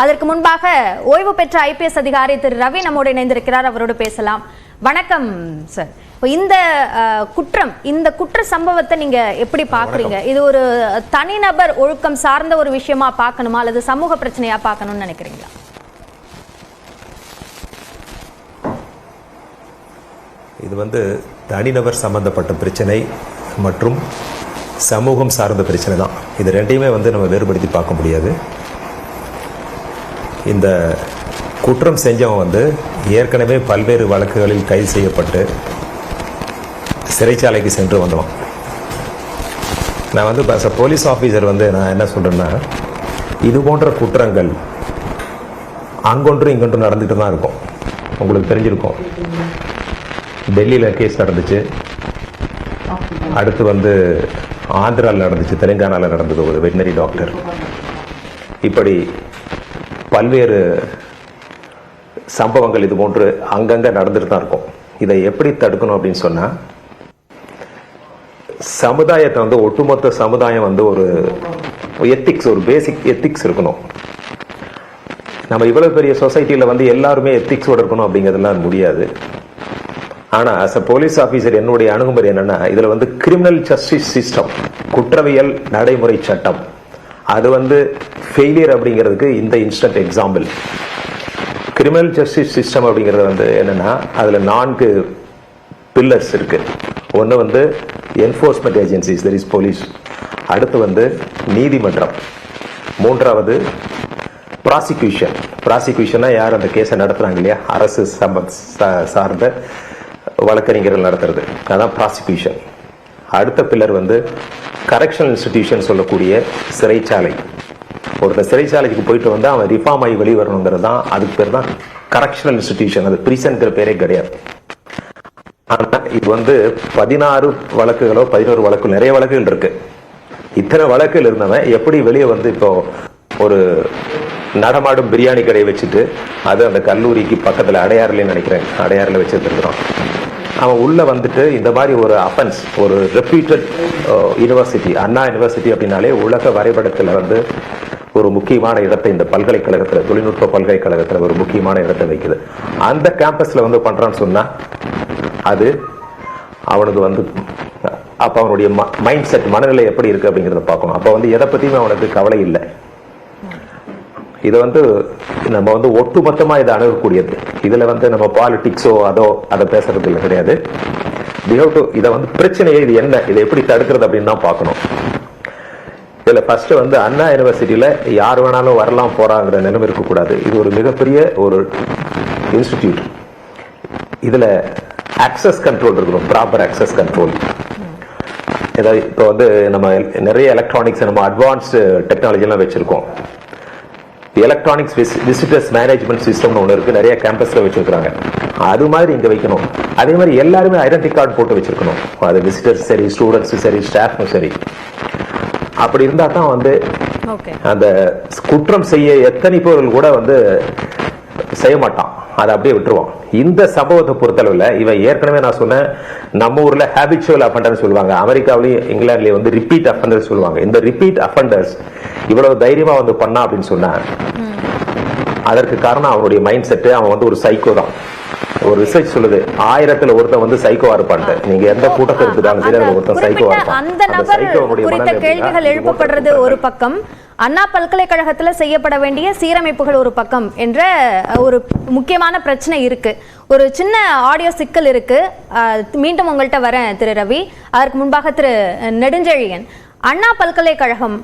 அதற்கு முன்பாக ஓய்வு பெற்ற ஐபிஎஸ் அதிகாரி திரு ரவி நம்மோடு இணைந்திருக்கிறார். அவரோடு பேசலாம். வணக்கம் சார். இந்த குற்றம், இந்த குற்ற சம்பவத்தை நீங்க எப்படி பாக்குறீங்க? இது ஒரு தனிநபர் ஒழுக்கம் சார்ந்த ஒரு விஷயமா பார்க்கணுமா அல்லது சமூக பிரச்சனையா பார்க்கணும்னு நினைக்கிறீங்களா? இது தனிநபர் சம்பந்தப்பட்ட பிரச்சனை மற்றும் சமூகம் சார்ந்த பிரச்சனை தான். இது ரெண்டையுமே நம்ம வேறுபடுத்தி பார்க்க முடியாது. இந்த குற்றம் செஞ்சவன் ஏற்கனவே பல்வேறு வழக்குகளில் கைது செய்யப்பட்டு சிறைச்சாலைக்கு சென்று வந்தோம். நான் as a போலீஸ் ஆஃபீஸர் நான் என்ன சொல்கிறேன்னா, இது போன்ற குற்றங்கள் அங்கொன்றும் இங்கொன்றும் நடந்துட்டு தான் இருக்கும். உங்களுக்கு தெரிஞ்சிருக்கும், டெல்லியில் கேஸ் நடந்துச்சு, அடுத்து ஆந்திராவில் நடந்துச்சு, தெலுங்கானாவில் நடந்தது ஒரு வெட்டினரி டாக்டர். இப்படி பல்வேறு சம்பவங்கள் இது போன்று அங்கங்கே நடந்துட்டு தான் இருக்கும். இதை எப்படி தடுக்கணும் அப்படின்னு சொன்னால், சமுதாயத்தை ஒட்டுமொத்த சமுதாயம் ஒரு எத்திக்ஸ், ஒரு பேசிக் எத்திக்ஸ் இருக்கணும். நம்ம இவ்வளவு பெரிய சொசைட்டியில் எல்லாருமே எத்திக்ஸோடு இருக்கணும் அப்படிங்கிறதுலாம் முடியாது. ஆனால் as a போலீஸ் ஆஃபீஸர் என்னுடைய அணுகுமுறை என்னன்னா, இதில் கிரிமினல் ஜஸ்டிஸ் சிஸ்டம், குற்றவியல் நடைமுறை சட்டம், அது ஃபெயிலியர் அப்படிங்கிறதுக்கு இந்த instant example. Criminal justice system அப்படிங்கிறது என்னன்னா, அதில் 4 பில்லர்ஸ் இருக்கு. ஒன்று enforcement agencies, that is police. அடுத்து நீதிமன்றம். மூன்றாவது ப்ராசிக்யூஷன். ப்ராசிக்யூஷனா யார் அந்த கேஸை நடத்துறாங்க இல்லையா, அரசு சார்ந்த வழக்கறிஞர்கள் நடத்துறது, அதான் ப்ராசிக்யூஷன். அடுத்த பில்லர் கரெக்ஷனல் இன்ஸ்டிடியூஷன் சொல்லக்கூடிய சிறைச்சாலை. ஒருத்தர் சிறைச்சாலைக்கு போயிட்டு அவன் ரிஃபார்ம் ஆகி வெளியே வரணுங்கிறது தான், அதுக்கு பேர் தான் கரெக்ஷனல் இன்ஸ்டிடியூஷன். அது பிரிசன்கிற பேரே கிடையாது. ஆனால் இது 16 வழக்குகளோ 11 வழக்கு, நிறைய வழக்குகள் இருக்கு. இத்தனை வழக்குகள் இருந்தவன் எப்படி வெளியே இப்போ ஒரு நடமாடும் பிரியாணி கடையை வச்சுட்டு, அது அந்த கல்லூரிக்கு பக்கத்தில் அடையாறுலன்னு நினைக்கிறேன், அடையாறுல வச்சுருக்கிறான். அவன் உள்ள இந்த மாதிரி ஒரு அஃபென்ஸ், ஒரு ரெப்யூட்டட் யூனிவர்சிட்டி, அண்ணா யூனிவர்சிட்டி அப்படின்னாலே உலக வரைபடத்தில் ஒரு முக்கியமான இடத்தை இந்த பல்கலைக்கழகத்தில், தொழில்நுட்ப பல்கலைக்கழகத்தில் ஒரு முக்கியமான இடத்தை வைக்குது. அந்த கேம்பஸில் பண்றான்னு சொன்னா, அது அவனுக்கு அப்போ அவனுடைய மைண்ட் செட், மனநிலை எப்படி இருக்கு அப்படிங்கிறத பார்க்கணும். அப்போ எதை பற்றியுமே அவனுக்கு கவலை இல்லை. இதை நம்ம ஒட்டுமொத்தமா இதை அணுகக்கூடியது. இதுல நம்ம பாலிடிக்ஸோ அதை பேசுறது இல்லை, கிடையாது. இதை பிரச்சனையே இது என்ன, இதை எப்படி தடுக்கிறது அப்படின்னு தான் பார்க்கணும். இதுல ஃபர்ஸ்ட் அண்ணா யூனிவர்சிட்டியில யார் வேணாலும் வரலாம் போறாங்கிற நிலைமை இருக்கக்கூடாது. இது ஒரு மிகப்பெரிய ஒரு இன்ஸ்டிடியூட். இதுல ஆக்சஸ் கண்ட்ரோல் இருக்கணும், ப்ராப்பர் ஆக்சஸ் கண்ட்ரோல். ஏதாவது இப்போ நம்ம நிறைய எலக்ட்ரானிக்ஸ், நம்ம அட்வான்ஸ்டு டெக்னாலஜி எல்லாம் வச்சிருக்கோம். எலக்ட்ரானிக்ஸ் விசிட்டர்ஸ் மேனேஜ்மெண்ட் சிஸ்டம்னு ஒன்று இருக்கு, நிறைய கேம்பஸ்ல வச்சிருக்காங்க. அது மாதிரி இங்க வைக்கணும். அதே மாதிரி எல்லாருமே ஐடென்டி கார்டு போட்டு வச்சிருக்கணும். அது விசிட்டர்ஸ் சரி, ஸ்டூடெண்ட்ஸ் சரி, ஸ்டாஃப்னும் சரி. அப்படி இருந்தா தான் அந்த குற்றம் செய்ய எத்தனை பேர்கள் கூட செய்ய மாட்டான், அதை அப்படியே விட்டுருவான். இந்த சம்பவத்தை பொறுத்தளவில் இவன் ஏற்கனவே நான் சொன்னேன், நம்ம ஊர்ல ஹேபிச்சுவல் அஃபண்டர்ஸ் சொல்லுவாங்க, அமெரிக்காவிலையும் இங்கிலாந்துலயும் ரிப்பீட் அஃபண்டர்ஸ் சொல்லுவாங்க. இந்த ரிப்பீட் அஃபண்டர்ஸ் இவ்வளவு தைரியமா பண்ணா அப்படின்னு சொன்னா, அதற்கு காரணம் அவனுடைய மைண்ட் செட். அவன் ஒரு சைக்கோ தான். ஒரு ரிசர்ச் சொல்லுது, 1000ல் ஒருத்தன் சைக்கோவா இருப்பான்ட்டு. நீங்க எந்த கூட்டத்தை எடுத்துட்டாலும் சரி, அதுல ஒருத்தன் சைக்கோவா இருப்பான். அந்த நபர் குறித்த கேள்விகள் எழுப்பப்படுறது ஒரு பக்கம், அண்ணா பல்கலைக்கழகத்தில் செய்யப்பட வேண்டிய சீரமைப்புகள் ஒரு பக்கம் என்ற ஒரு முக்கியமான பிரச்சனை இருக்கு. ஒரு சின்ன ஆடியோ சிக்கல் இருக்கு. மீண்டும் உங்கள்கிட்ட வரேன் திரு ரவி. அதற்கு முன்பாக திரு நெடுஞ்செழியன், அண்ணா பல்கலைக்கழகம்,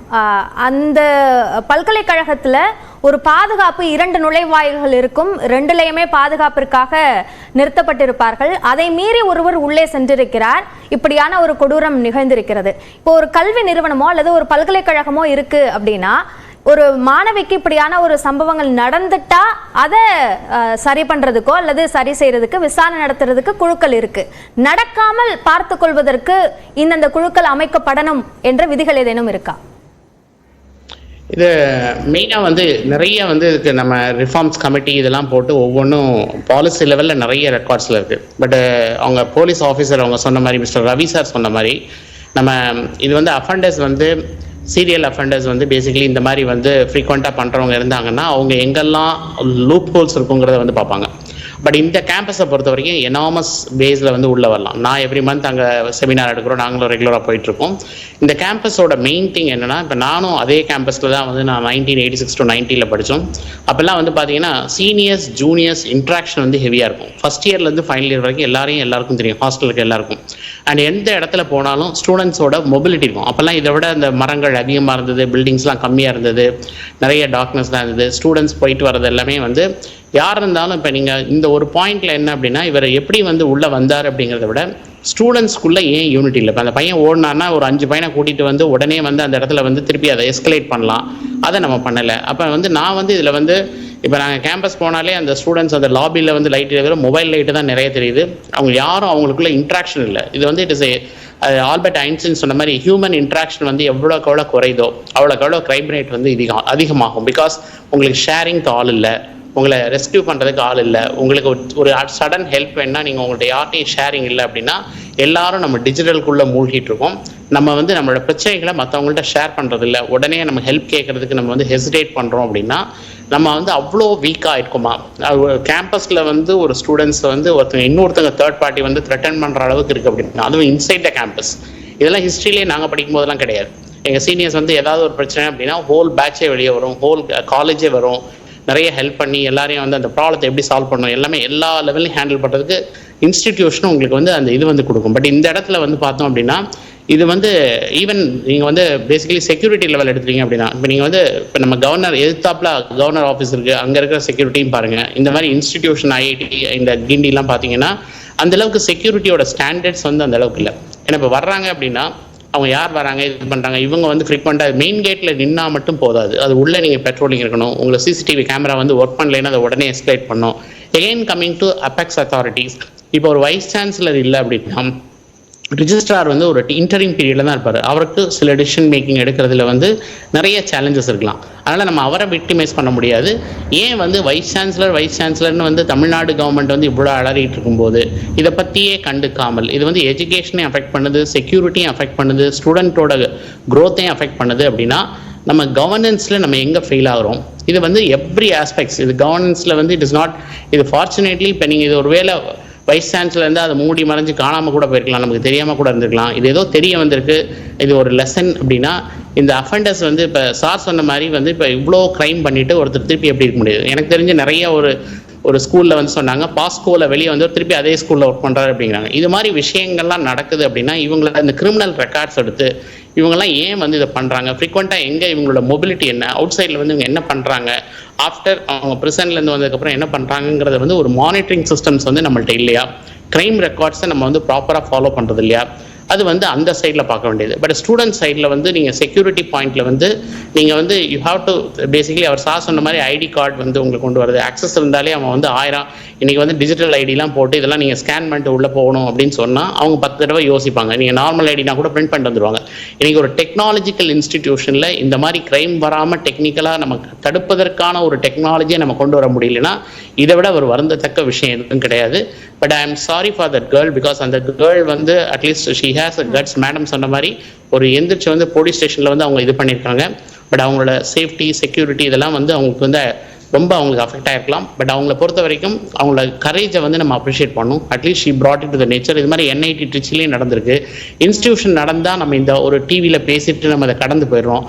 அந்த பல்கலைக்கழகத்தில் ஒரு பாதுகாப்பு 2 நுழைவாயில்கள் இருக்கும். 2லையுமே பாதுகாப்பிற்காக நிறுத்தப்பட்டிருப்பார்கள். அதை மீறி ஒருவர் உள்ளே சென்றிருக்கிறார். இப்படியான ஒரு கொடூரம் நிகழ்ந்திருக்கிறது. இப்போ ஒரு கல்வி நிறுவனமோ அல்லது ஒரு பல்கலைக்கழகமோ இருக்கு அப்படின்னா, ஒரு மாணவிக்கு இப்படியான ஒரு சம்பவங்கள் நடந்துட்டா அதை சரி பண்றதுக்கோ அல்லது சரி செய்யறதுக்கு, விசாரணை நடத்துறதுக்கு குழுக்கள் இருக்கு. நடக்காமல் பார்த்து கொள்வதற்கு இந்த குழுக்கள் அமைக்கப்படணும் என்ற விதிகள் ஏதேனும் இருக்கா? இது மெயினாக நிறைய இதுக்கு நம்ம ரிஃபார்ம்ஸ் கமிட்டி இதெல்லாம் போட்டு ஒவ்வொன்றும் பாலிசி லெவலில் நிறைய ரெக்கார்ட்ஸில் இருக்குது. பட் அவங்க போலீஸ் ஆஃபீஸர் அவங்க சொன்ன மாதிரி, மிஸ்டர் ரவி சார் சொன்ன மாதிரி, நம்ம இது அஃபண்டர்ஸ் சீரியல் அஃபெண்டர்ஸ் வந்து பேசிக்கலி இந்த மாதிரி வந்து ஃப்ரீக்வெண்ட்டாக பண்ணுறவங்க இருந்தாங்கன்னா அவங்க எங்கெல்லாம் லூப் ஹோல்ஸ் இருக்குங்கிறத வந்து பார்ப்பாங்க. பட் இந்த கேம்பஸை பொறுத்த வரைக்கும் எனாமஸ் பேஸில் வந்து உள்ளே வரலாம். நான் எவ்ரி மந்த் அங்கே செமினார் எடுக்கிறோம், நாங்களும் ரெகுலராக போயிட்டுருக்கோம். இந்த கேம்பஸோட மெயின் திங் என்னென்னா, இப்போ நானும் அதே கேம்பஸில் தான் வந்து நான் 1986 to 90 படித்தோம். அப்போல்லாம் வந்து பார்த்தீங்கன்னா சீனியர்ஸ் ஜூனியர்ஸ் இன்ட்ராக்ஷன் வந்து ஹெவியாக இருக்கும். ஃபஸ்ட் இயர்லேருந்து ஃபைனல் இயர் வரைக்கும் எல்லாருக்கும் தெரியும், ஹாஸ்டலுக்கு எல்லாருக்கும். அண்ட் எந்த இடத்துல போனாலும் ஸ்டூடெண்ட்ஸோட மொபிலிட்டி இருக்கும். அப்போல்லாம் இதை விட அந்த மரங்கள் அதிகமாக இருந்தது, பில்டிங்ஸ்லாம் கம்மியாக இருந்தது, நிறைய டார்க்னஸ்லாம் இருந்தது. ஸ்டூடெண்ட்ஸ் போயிட்டு வர்றது எல்லாமே வந்து யார் இருந்தாலும் இப்போ நீங்கள் இந்த ஒரு பாயிண்ட்ல என்ன அப்படின்னா, இவர் எப்படி வந்து உள்ளே வந்தார் அப்படிங்கிறத விட ஸ்டூடெண்ட்ஸ்குள்ளே ஏன் யூனிட்டி இல்லை. இப்போ அந்த பையன் ஓடினார்னா ஒரு 5 பையனை கூட்டிகிட்டு வந்து உடனே வந்து அந்த இடத்துல வந்து திருப்பி அதை எஸ்கலேட் பண்ணலாம், அதை நம்ம பண்ணலை. அப்போ வந்து நான் வந்து இதில் வந்து இப்போ நாங்கள் கேம்பஸ் போனாலே அந்த ஸ்டூடெண்ட்ஸ் அந்த லாபியில் வந்து லைட் வெறும் மொபைல் லைட்டு தான் நிறைய தெரியுது. அவங்க யாரும் அவங்களுக்குள்ள இன்ட்ராக்ஷன் இல்லை. இது வந்து இட் இஸ் ஆல்பர்ட் ஐன்ஸ்டைன் சொன்ன மாதிரி ஹியூமன் இன்ட்ராக்ஷன் வந்து எவ்வளோக்கு எவ்வளோ குறைதோ அவ்வளோக்கு எவ்வளோ கிரைம் ரேட் வந்து அதிகமாகும். பிகாஸ் உங்களுக்கு ஷேரிங்க்கு ஆள் இல்லை, உங்களை ரெஸ்கியூ பண்ணுறதுக்கு ஆள் இல்லை, உங்களுக்கு ஒரு சடன் ஹெல்ப் வேணுன்னா நீங்கள் உங்கள்கிட்ட யார்ட்டையும் ஷேரிங் இல்லை அப்படின்னா எல்லாரும் நம்ம டிஜிட்டலுக்குள்ளே மூழ்கிட்டு இருக்கோம். நம்ம வந்து நம்மளோட பிரச்சனைகளை மற்றவங்கள்ட்ட ஷேர் பண்ணுறதில்ல, உடனே நம்ம ஹெல்ப் கேட்குறதுக்கு நம்ம வந்து ஹெசிடேட் பண்ணுறோம் அப்படின்னா நம்ம வந்து அவ்வளோ வீக்காக இருக்குமா. கேம்பஸில் வந்து ஒரு ஸ்டூடெண்ட்ஸ் வந்து இன்னொருத்தங்க தேர்ட் பார்ட்டி வந்து த்ரெட்டன் பண்ணுற அளவுக்கு இருக்குது அப்படின்னா, அதுவும் இன்சைட் த கேம்பஸ். இதெல்லாம் ஹிஸ்ட்ரியிலே நாங்கள் படிக்கும் போதெல்லாம் கிடையாது. எங்கள் சீனியர்ஸ் வந்து ஏதாவது ஒரு பிரச்சனை அப்படின்னா ஹோல் பேட்சே வெளியே வரும், ஹோல் காலேஜே வரும், நிறைய ஹெல்ப் பண்ணி எல்லாரையும் வந்து அந்த ப்ராப்ளத்தை எப்படி சால்வ் பண்ணணும் எல்லாமே எல்லா லெவல்லையும் ஹேண்டில் பண்ணுறதுக்கு இன்ஸ்டிடியூஷனும் உங்களுக்கு வந்து அந்த இது வந்து கொடுக்கும். பட் இந்த இடத்துல வந்து பார்த்தோம் அப்படின்னா இது வந்து ஈவன் நீங்கள் வந்து பேசிக்கலி செக்யூரிட்டி லெவல் எடுத்துட்டீங்க அப்படின்னா, இப்போ நீங்கள் வந்து இப்போ நம்ம கவர்னர் எதிர்த்தாப்புல கவர்னர் ஆஃபீஸ் இருக்குது, அங்கே இருக்கிற செக்யூரிட்டியும் பாருங்கள். இந்த மாதிரி இன்ஸ்டிடியூஷன் ஐஐடி இந்த கிண்டிலாம் பார்த்தீங்கன்னா அந்தளவுக்கு செக்யூரிட்டியோட ஸ்டாண்டர்ட்ஸ் வந்து அந்தளவுக்கு இல்லை. ஏன்னா இப்போ வர்றாங்க அப்படின்னா அவங்க யார் வராங்க இது பண்ணுறாங்க, இவங்க வந்து ஃப்ரீக்வெண்ட்டாக மெயின் கேட்டில் நின்னா மட்டும் போதாது, அது உள்ளே நீங்கள் பெட்ரோலிங் இருக்கணும். உங்களை சிசிடிவி கேமரா வந்து ஒர்க் பண்ணலைன்னா அதை உடனே எஸ்கலேட் பண்ணணும். Again coming to apex authorities, இப்போ ஒரு வைஸ் சான்சலர் இல்லை அப்படின்னா ரிஜிஸ்ட்ரார் வந்து ஒரு இன்டரிம் பீரியடில் தான் இருப்பார். அவருக்கு சில டிசிஷன் மேக்கிங் எடுக்கிறதுல வந்து நிறைய சேலஞ்சஸ் இருக்கலாம். அதனால் நம்ம அவரை விக்டிமைஸ் பண்ண முடியாது. ஏன் வந்து வைஸ் சான்சலர்னு வந்து தமிழ்நாடு கவர்மெண்ட் வந்து இவ்வளோ அலறிட்டு இருக்கும்போது இதை பற்றியே கண்டுக்காமல், இது வந்து எஜுகேஷனையும் அஃபெக்ட் பண்ணுது, செக்யூரிட்டியும் அஃபெக்ட் பண்ணுது, ஸ்டூடெண்ட்டோட க்ரோத்தையும் அஃபெக்ட் பண்ணுது அப்படின்னா நம்ம கவர்னன்ஸில் நம்ம எங்கே ஃபெயில் ஆகிறோம். இது வந்து எவ்ரி ஆஸ்பெக்ட்ஸ் இது கவர்னன்ஸில் வந்து இட் இஸ் நாட். இது ஃபார்ச்சுனேட்லி இப்போ நீங்கள் இது ஒரு வேளை வைஸ் சான்சலர் அதை மூடி மறைஞ்சு காணாமல் கூட போயிருக்கலாம், நமக்கு தெரியாமல் கூட இருந்திருக்கலாம். இது ஏதோ தெரிய வந்திருக்கு, இது ஒரு லெசன் அப்படின்னா இந்த அஃபெண்டர்ஸ் வந்து இப்போ சார் சொன்ன மாதிரி வந்து இப்போ இவ்வளோ க்ரைம் பண்ணிவிட்டு ஒருத்தர் திருப்பி எப்படி இருக்க முடியாது. எனக்கு தெரிஞ்ச நிறைய ஒரு ஸ்கூலில் வந்து சொன்னாங்க பாஸ்கோவில் வெளியே வந்து திருப்பி அதே ஸ்கூலில் ஒர்க் பண்ணுறாரு அப்படிங்கிறாங்க. இது மாதிரி விஷயங்கள்லாம் நடக்குது அப்படின்னா இவங்கள இந்த கிரிமினல் ரெக்கார்ட்ஸ் எடுத்து இவங்கெல்லாம் ஏன் வந்து இதை பண்ணுறாங்க, ஃப்ரீக்வெண்ட்டாக எங்கே இவங்களோட மொபிலிட்டி என்ன, அவுட் சைடில் வந்து இவங்க என்ன பண்ணுறாங்க, ஆஃப்டர் அவங்க ப்ரிசன்லேருந்து வந்ததுக்கப்புறம் என்ன பண்ணுறாங்கிறத வந்து ஒரு மானிட்டரிங் சிஸ்டம்ஸ் வந்து நம்மள்ட்ட இல்லையா, க்ரைம் ரெக்கார்ட்ஸை நம்ம வந்து ப்ராப்பராக ஃபாலோ பண்ணுறது இல்லையா, அது வந்து அந்த சைடில் பார்க்க வேண்டியது. பட் ஸ்டூடெண்ட் சைடில் வந்து நீங்கள் செக்யூரிட்டி பாயிண்ட்டில் வந்து நீங்கள் வந்து யூ ஹாவ் டு பேசிக்கலி அவர் சார் சொன்ன மாதிரி ஐடி கார்டு வந்து உங்களுக்கு கொண்டு வருது. ஆக்சஸ் இருந்தாலே அவன் வந்து 1000 இன்றைக்கி வந்து டிஜிட்டல் ஐடிலாம் போட்டு இதெல்லாம் நீங்கள் ஸ்கேன் பண்ணிட்டு உள்ளே போகணும் அப்படின்னு சொன்னால் அவங்க 10 தடவை யோசிப்பாங்க. நீங்கள் நார்மல் ஐடினா கூட பிரிண்ட் பண்ணிட்டு வந்துடுவாங்க. இன்றைக்கி ஒரு டெக்னாலஜிக்கல் இன்ஸ்டிடியூஷனில் இந்த மாதிரி க்ரைம் வராமல் டெக்னிக்கலாக நமக்கு தடுப்பதற்கான ஒரு டெக்னாலஜியை நம்ம கொண்டு வர முடியலன்னா இதை விட ஒரு வருந்தத்தக்க விஷயம் எதுவும் கிடையாது. But I am sorry for that girl, because அந்த கேர்ள் வந்து at least she has a guts. Madam சொன்ன மாதிரி ஒரு எந்திரிச்சு வந்து போலீஸ் ஸ்டேஷனில் வந்து அவங்க இது பண்ணியிருக்காங்க. பட் அவங்களோட சேஃப்டி செக்யூரிட்டி இதெல்லாம் வந்து அவங்களுக்கு வந்து ரொம்ப அவங்களுக்கு அஃபெக்ட் ஆகிருக்கலாம். பட் அவங்கள பொறுத்த வரைக்கும் அவங்களோட கரேஜை வந்து நம்ம அப்ரிஷியேட் பண்ணணும். At least she brought it to the nature. இது மாதிரி NIT ட்ரிச்சிலேயும் நடந்திருக்கு. இன்ஸ்டிடியூஷன் நடந்தால் நம்ம இந்த ஒரு டிவியில் பேசிட்டு நம்ம அதை கடந்து போயிடுறோம்.